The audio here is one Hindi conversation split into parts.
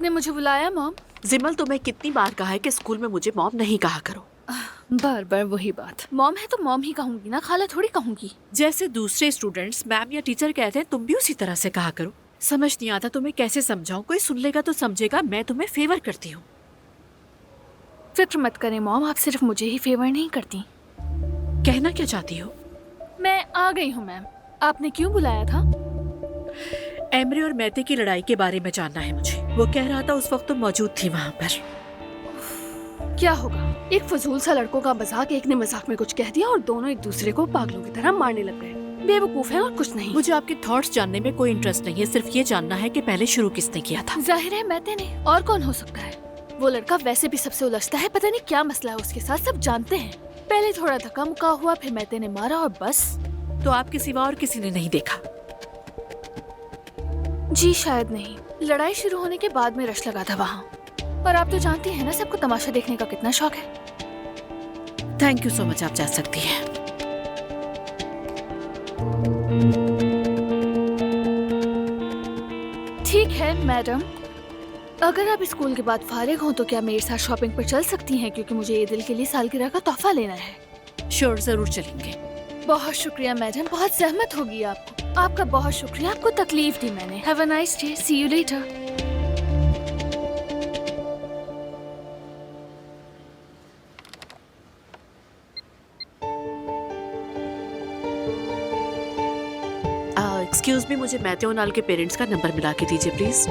आपने मुझे बुलाया मॉम? जिमल, तुम्हें कितनी बार कहा है कि स्कूल में मुझे मॉम नहीं कहा करो। बार बार वही बात। मॉम है तो मॉम ही कहूंगी ना, खाला थोड़ी कहूंगी। जैसे दूसरे स्टूडेंट्स मैम या टीचर कहते हैं तुम भी उसी तरह से कहा करो। समझ नहीं आता तुम्हें कैसे समझाऊं, कोई सुन लेगा तो समझेगा मैं तुम्हें फेवर करती हूँ। फिक्र मत करें मॉम, आप सिर्फ मुझे ही फेवर नहीं करती। कहना क्या चाहती हो? मैं आ गई हूँ मैम। आपने क्यों बुलाया था? एमरे और मैते की लड़ाई के बारे में जानना है मुझे। वो कह रहा था उस वक्त तुम मौजूद थी वहाँ पर। क्या होगा, एक फजूल सा लड़कों का मजाक, एक ने मजाक में कुछ कह दिया और दोनों एक दूसरे को पागलों की तरह मारने लग गए। बेवकूफ है और कुछ नहीं। मुझे आपके थॉट्स जानने में कोई इंटरेस्ट नहीं है, सिर्फ ये जानना है कि पहले शुरू किसने किया था। जाहिर है मैते ने, और कौन हो सकता है। वो लड़का वैसे भी सबसे उलझता है, पता नहीं क्या मसला है उसके साथ, सब जानते हैं। पहले थोड़ा धक्का मुक्का हुआ, फिर मैते ने मारा और बस। तो आपके सिवा और किसी ने नहीं देखा? जी शायद नहीं, लड़ाई शुरू होने के बाद में रश लगा था वहाँ। और आप तो जानती हैं ना सबको तमाशा देखने का कितना शौक है। थैंक यू सो मच, आप जा सकती हैं। ठीक है मैडम, अगर आप स्कूल के बाद फारिग हों तो क्या मेरे साथ शॉपिंग पर चल सकती हैं, क्योंकि मुझे ईद के लिए सालगिरह का तोहफा लेना है। श्योर, जरूर चलेंगे। बहुत शुक्रिया मैडम, बहुत जहमत होगी आपको। आपका बहुत शुक्रिया, आपको तकलीफ दी मैंने। Have a nice day, see you later. Excuse me, मुझे मैते और नाल के पेरेंट्स का नंबर मिला के दीजिए प्लीज।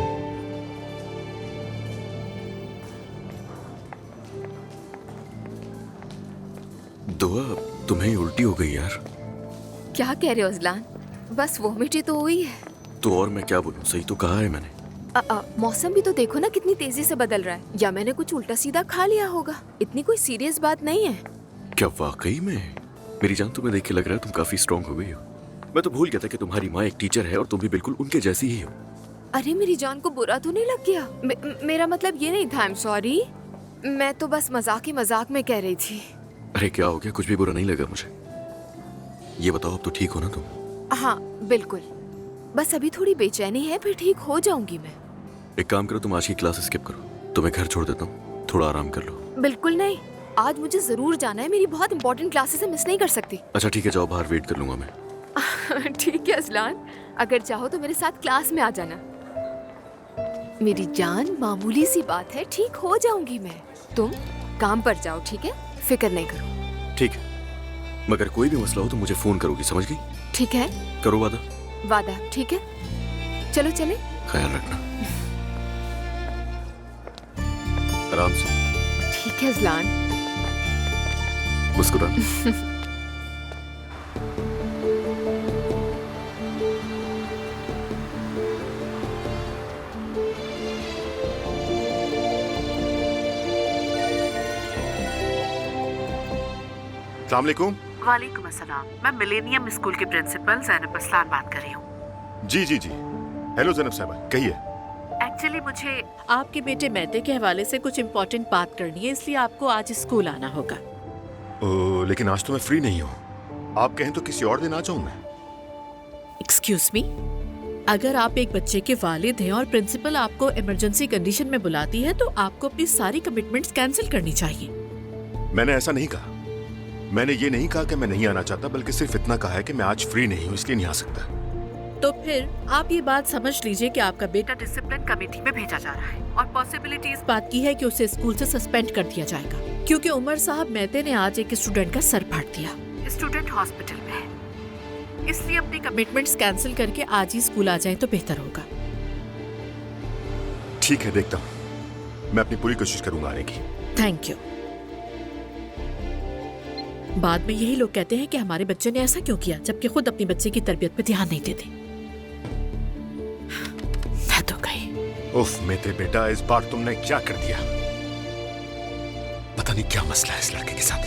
दुआ, तुम्हें उल्टी हो गई यार। क्या कह रहे हो अजलान? बस वोमिट ही तो हुई है। तो और मैं क्या बोलूं, सही तो कहा है मैंने। मौसम भी तो देखो ना कितनी तेजी से बदल रहा है, या मैंने कुछ उल्टा सीधा खा लिया होगा। इतनी कोई सीरियस बात नहीं है। क्या वाकई में? मेरी जान, तुम्हें देख के लग रहा है तुम काफी स्ट्रांग हो गई हो। मैं तो भूल गया था कि तुम्हारी माँ एक टीचर है और तुम भी बिल्कुल उनके जैसी ही हो। अरे मेरी जान को बुरा तो नहीं लग गया? मेरा मतलब ये नहीं था, आई एम सॉरी। मैं तो बस मजाक ही मजाक में कह रही थी। अरे क्या हो गया, कुछ भी बुरा नहीं लगा मुझे। ये बताओ, अब तो ठीक हो ना तुम? हाँ बिल्कुल, बस अभी थोड़ी बेचैनी है, फिर ठीक हो जाऊंगी मैं। एक काम करो, तुम आज की क्लास स्किप करो, तुम्हें घर छोड़ देता हूँ, थोड़ा आराम कर लो। बिल्कुल नहीं, आज मुझे जरूर जाना है, मेरी बहुत इंपॉर्टेंट क्लासेस है, मिस नहीं कर सकती। अच्छा ठीक है, जाओ, बाहर वेट कर लूंगा मैं। ठीक है अजलान, अगर चाहो तो मेरे साथ क्लास में आ जाना। मेरी जान, मामूली सी बात है, ठीक हो जाऊंगी मैं। तुम काम पर जाओ, ठीक है? फिक्र नहीं करो। ठीक है, मगर कोई भी मसला हो तो मुझे फोन करोगी, समझ गई? ठीक है, करो वादा। वादा, ठीक है। चलो चले। ख्याल रखना, आराम से। ठीक है अजलान। मुस्कुराना। अस्सलाम वालेकुम। वालेकुम अस्सलाम। मैं मिलेनियम स्कूल की प्रिंसिपल ज़ैनब असलान बात कर रही हूँ। जी जी जी, हेलो जैनब साहबा, कहिए। एक्चुअली मुझे आपके बेटे मैते के हवाले से कुछ इम्पोर्टेंट बात करनी है, इसलिए आपको आज स्कूल आना होगा। लेकिन आज तो मैं फ्री नहीं हूँ, आप कहें तो किसी और दिन आ जाऊँ मैं। एक्सक्यूज मी, अगर आप एक बच्चे के वालिद हैं और प्रिंसिपल आपको इमरजेंसी कंडीशन में बुलाती है तो आपको अपनी सारी कमिटमेंट्स कैंसिल करनी चाहिए। मैंने ऐसा नहीं कहा। मैंने ये नहीं कहा कि मैं नहीं आना चाहता, बल्कि सिर्फ इतना कहा है कि मैं आज फ्री नहीं हूँ, इसलिए नहीं आ सकता। तो फिर आप ये बात समझ लीजिए कि आपका बेटा डिसिप्लिन कमेटी में भेजा जा रहा है और पॉसिबिलिटी इस बात की है कि उसे स्कूल से सस्पेंड कर दिया जाएगा, क्योंकि उमर साहब मैते ने आज एक स्टूडेंट का सर फाड़ दिया। स्टूडेंट हॉस्पिटल में है, इसलिए अपनी कमिटमेंट्स कैंसिल करके आज ही स्कूल आ जाए तो बेहतर होगा। ठीक है, देखता हूँ, मैं अपनी पूरी कोशिश करूंगा आने की। Thank you. बाद में यही लोग कहते हैं कि हमारे बच्चे ने ऐसा क्यों किया, जबकि खुद अपनी बच्चे की तरबियत पे ध्यान नहीं देते। मैं तो गई। उफ मेरे बेटा, इस बार तुमने क्या कर दिया? पता नहीं क्या मसला है इस लड़के के साथ।